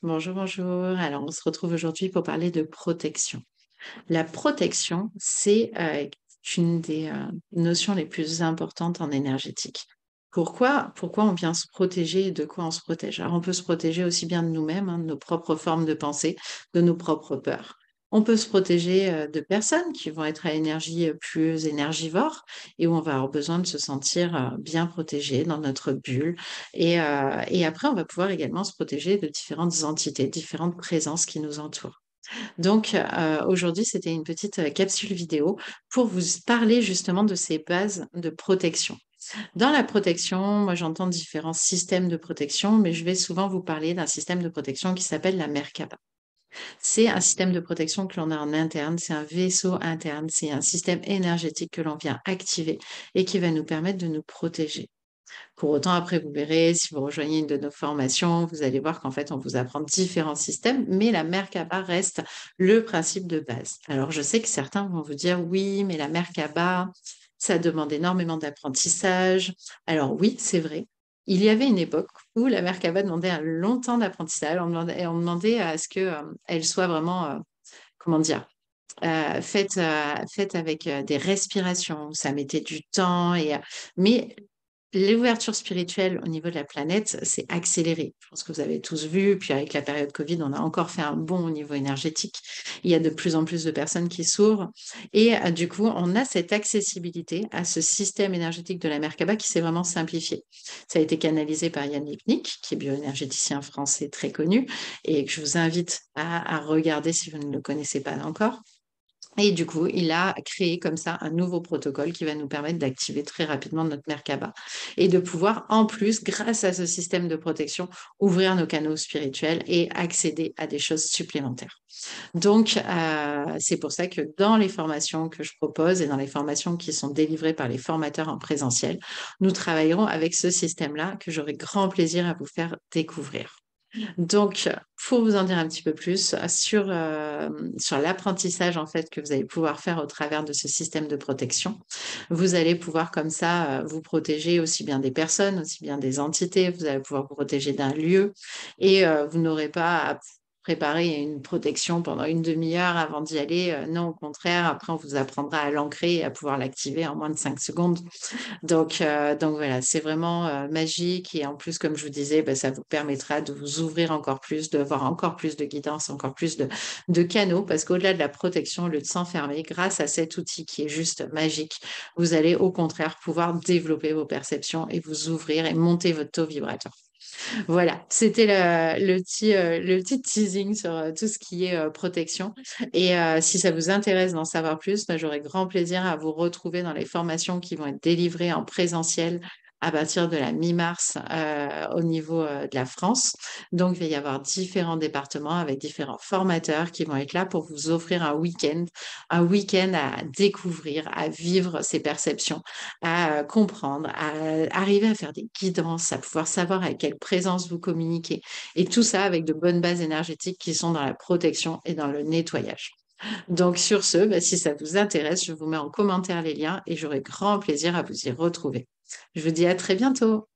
Bonjour, bonjour. Alors, on se retrouve aujourd'hui pour parler de protection. La protection, c'est une des notions les plus importantes en énergétique. Pourquoi on vient se protéger et de quoi on se protège? Alors, on peut se protéger aussi bien de nous-mêmes, hein, de nos propres formes de pensée, de nos propres peurs. On peut se protéger de personnes qui vont être à énergie plus énergivore et où on va avoir besoin de se sentir bien protégé dans notre bulle. Et après, on va pouvoir également se protéger de différentes entités, différentes présences qui nous entourent. Donc, aujourd'hui, c'était une petite capsule vidéo pour vous parler justement de ces bases de protection. Dans la protection, moi, j'entends différents systèmes de protection, mais je vais souvent vous parler d'un système de protection qui s'appelle la Merkaba. C'est un système de protection que l'on a en interne, c'est un vaisseau interne, c'est un système énergétique que l'on vient activer et qui va nous permettre de nous protéger. Pour autant, après, vous verrez, si vous rejoignez une de nos formations, vous allez voir qu'en fait, on vous apprend différents systèmes, mais la Merkaba reste le principe de base. Alors, je sais que certains vont vous dire, oui, mais la Merkaba, ça demande énormément d'apprentissage. Alors oui, c'est vrai. Il y avait une époque où la Merkaba demandait un long temps d'apprentissage. On demandait à ce qu'elle soit vraiment, comment dire, faite avec des respirations. Ça mettait du temps. Mais l'ouverture spirituelle au niveau de la planète s'est accélérée. Je pense que vous avez tous vu, puis avec la période Covid, on a encore fait un bond au niveau énergétique. Il y a de plus en plus de personnes qui s'ouvrent. Et du coup, on a cette accessibilité à ce système énergétique de la Merkaba qui s'est vraiment simplifié. Ça a été canalisé par Yann Lipnik, qui est bioénergéticien français très connu, et que je vous invite à regarder si vous ne le connaissez pas encore. Et du coup, il a créé comme ça un nouveau protocole qui va nous permettre d'activer très rapidement notre Merkaba et de pouvoir, en plus, grâce à ce système de protection, ouvrir nos canaux spirituels et accéder à des choses supplémentaires. Donc, c'est pour ça que dans les formations que je propose et dans les formations qui sont délivrées par les formateurs en présentiel, nous travaillerons avec ce système-là que j'aurai grand plaisir à vous faire découvrir. Donc, pour vous en dire un petit peu plus sur l'apprentissage en fait que vous allez pouvoir faire au travers de ce système de protection, vous allez pouvoir comme ça vous protéger aussi bien des personnes, aussi bien des entités, vous allez pouvoir vous protéger d'un lieu et vous n'aurez pas à préparer une protection pendant une demi-heure avant d'y aller. Non, au contraire, après on vous apprendra à l'ancrer et à pouvoir l'activer en moins de 5 secondes. Donc voilà, c'est vraiment magique et en plus, comme je vous disais, bah, ça vous permettra de vous ouvrir encore plus, d'avoir encore plus de guidance, encore plus de canaux, parce qu'au-delà de la protection, au lieu de s'enfermer, grâce à cet outil qui est juste magique, vous allez au contraire pouvoir développer vos perceptions et vous ouvrir et monter votre taux vibratoire. Voilà, c'était le petit teasing sur tout ce qui est protection. Et si ça vous intéresse d'en savoir plus, bah, j'aurai grand plaisir à vous retrouver dans les formations qui vont être délivrées en présentiel à partir de la mi-mars au niveau de la France. Donc, il va y avoir différents départements avec différents formateurs qui vont être là pour vous offrir un week-end à découvrir, à vivre ces perceptions, à comprendre, à arriver à faire des guidances, à pouvoir savoir avec quelle présence vous communiquez. Et tout ça avec de bonnes bases énergétiques qui sont dans la protection et dans le nettoyage. Donc sur ce, bah, si ça vous intéresse, je vous mets en commentaire les liens et j'aurai grand plaisir à vous y retrouver. Je vous dis à très bientôt.